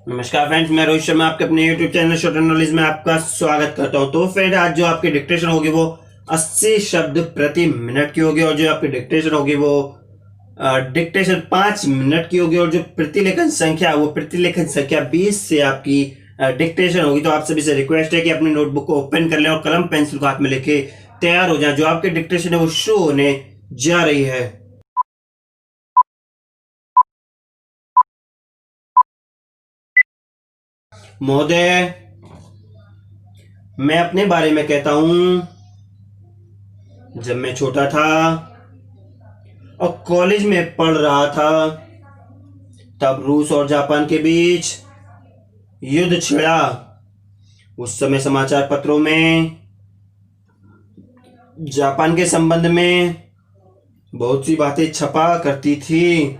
नमस्कार फ्रेंड्स, मैं रोहित शर्मा आपके अपने YouTube channel short and knowledge में आपका स्वागत करता हूं। तो फ्रेंड, आज जो आपकी डिक्टेशन होगी वो 80 शब्द प्रति मिनट की होगी और जो आपकी डिक्टेशन होगी वो डिक्टेशन 5 मिनट की होगी और जो प्रतिलेखन संख्या वो प्रतिलेखन संख्या 20 से आपकी डिक्टेशन होगी। तो आप सभी से रिक्वेस्ट है कि अपनी नोटबुक को ओपन कर लें और कलम पेंसिल को हाथ में लेके तैयार हो जाए। जो आपकी डिक्टेशन है वो शुरू होने जा रही है। महोदय, मैं अपने बारे में कहता हूं। जब मैं छोटा था और कॉलेज में पढ़ रहा था तब रूस और जापान के बीच युद्ध छिड़ा। उस समय समाचार पत्रों में जापान के संबंध में बहुत सी बातें छपा करती थी।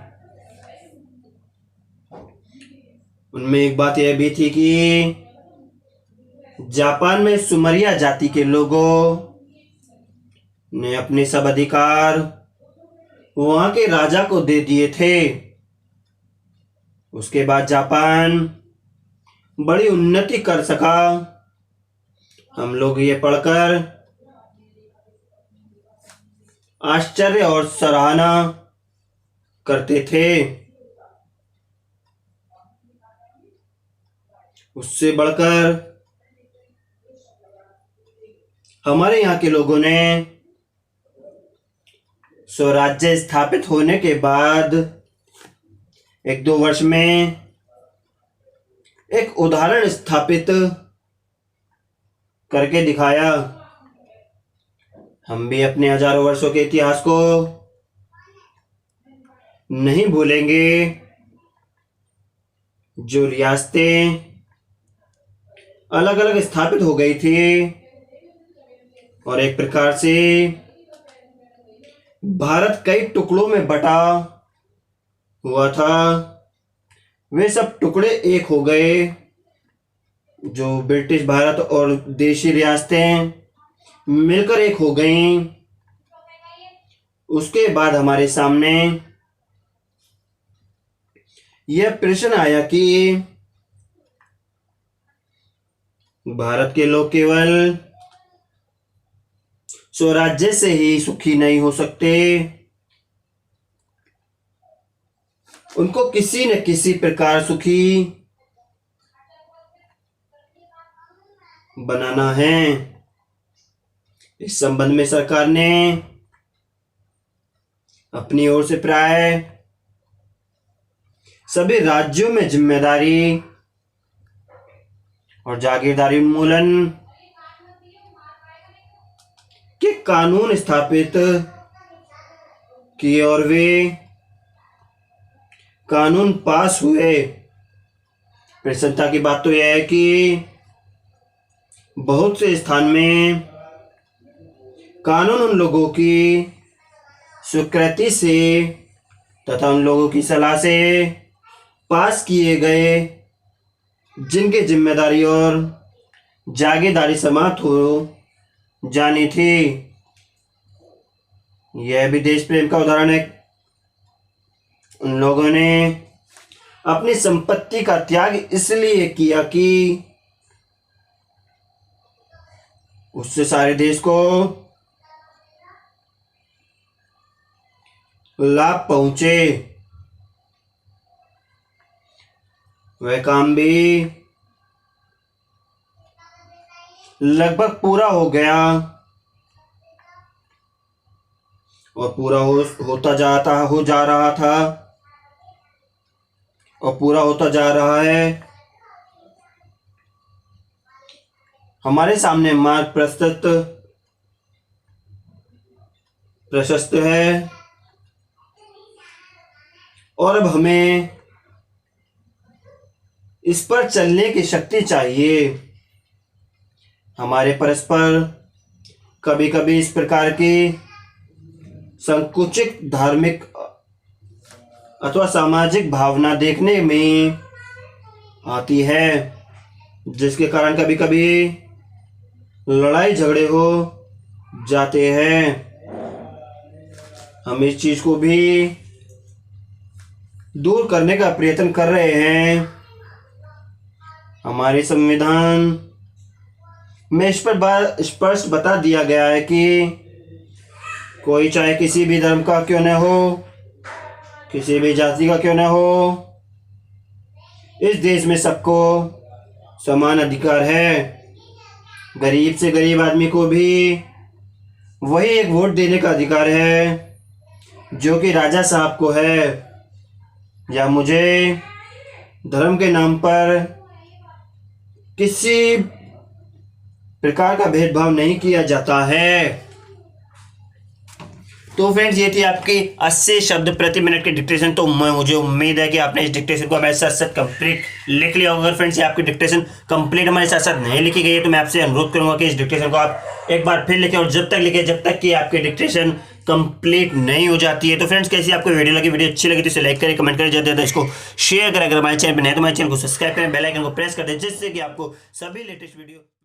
उनमें एक बात यह भी थी कि जापान में सुमरिया जाति के लोगों ने अपने सब अधिकार वहां के राजा को दे दिए थे। उसके बाद जापान बड़ी उन्नति कर सका। हम लोग ये पढ़कर आश्चर्य और सराहना करते थे। उससे बढ़कर हमारे यहाँ के लोगों ने स्वराज्य स्थापित होने के बाद 1-2 वर्ष में एक उदाहरण स्थापित करके दिखाया। हम भी अपने हजारों वर्षों के इतिहास को नहीं भूलेंगे। जो रियासतें अलग अलग स्थापित हो गई थी और एक प्रकार से भारत कई टुकड़ों में बटा हुआ था, वे सब टुकड़े एक हो गए। जो ब्रिटिश भारत और देशी रियासतें मिलकर एक हो गईं। उसके बाद हमारे सामने यह प्रश्न आया कि भारत के लोग केवल स्वराज्य से ही सुखी नहीं हो सकते, उनको किसी न किसी प्रकार सुखी बनाना है। इस संबंध में सरकार ने अपनी ओर से प्राय सभी राज्यों में जिम्मेदारी और जागीरदारी उन्मूलन के कानून स्थापित किए और वे कानून पास हुए। प्रसन्नता की बात तो यह है कि बहुत से स्थान में कानून उन लोगों की स्वीकृति से तथा उन लोगों की सलाह से पास किए गए जिनकी जिम्मेदारी और जागीरदारी समाप्त हो जानी थी। यह भी देश प्रेम का उदाहरण है। उन लोगों ने अपनी संपत्ति का त्याग इसलिए किया कि उससे सारे देश को लाभ पहुंचे। वह काम भी लगभग पूरा हो गया और पूरा हो जा रहा था और पूरा होता जा रहा है। हमारे सामने मार्ग प्रशस्त है और अब हमें इस पर चलने की शक्ति चाहिए। हमारे परस्पर कभी कभी इस प्रकार की संकुचित धार्मिक अथवा सामाजिक भावना देखने में आती है, जिसके कारण कभी कभी लड़ाई झगड़े हो जाते हैं। हम इस चीज को भी दूर करने का प्रयत्न कर रहे हैं। हमारे संविधान में इस पर स्पष्ट बता दिया गया है कि कोई चाहे किसी भी धर्म का क्यों न हो, किसी भी जाति का क्यों न हो, इस देश में सबको समान अधिकार है। गरीब से गरीब आदमी को भी वही एक वोट देने का अधिकार है जो कि राजा साहब को है। या मुझे धर्म के नाम पर किसी प्रकार का भेदभाव नहीं किया जाता है। तो फ्रेंड्स ये थी आपकी 80 शब्द प्रति मिनट की डिक्टेशन। तो मुझे उम्मीद है कि आपने इस डिक्टेशन को हमारे साथ साथ कंप्लीट लिख लिया होगा। फ्रेंड्स ये आपकी डिक्टेशन कंप्लीट हमारे साथ साथ नहीं लिखी गई है तो मैं आपसे अनुरोध करूंगा कि इस डिक्टेशन को आप एक बार फिर लिखें और जब तक लिखें जब तक कि आपकी डिक्टेशन कंप्लीट नहीं हो जाती है। तो फ्रेंड्स कैसी आपको वीडियो लगी, वीडियो अच्छी लगी तो इसे लाइक करें, कमेंट करें, ज़्यादा ज़्यादा इसको शेयर करें। अगर हमारे चैनल पर नए तो हमारे चैनल को सब्सक्राइब करें, बेल आइकन को प्रेस कर दें जिससे कि आपको सभी लेटेस्ट वीडियो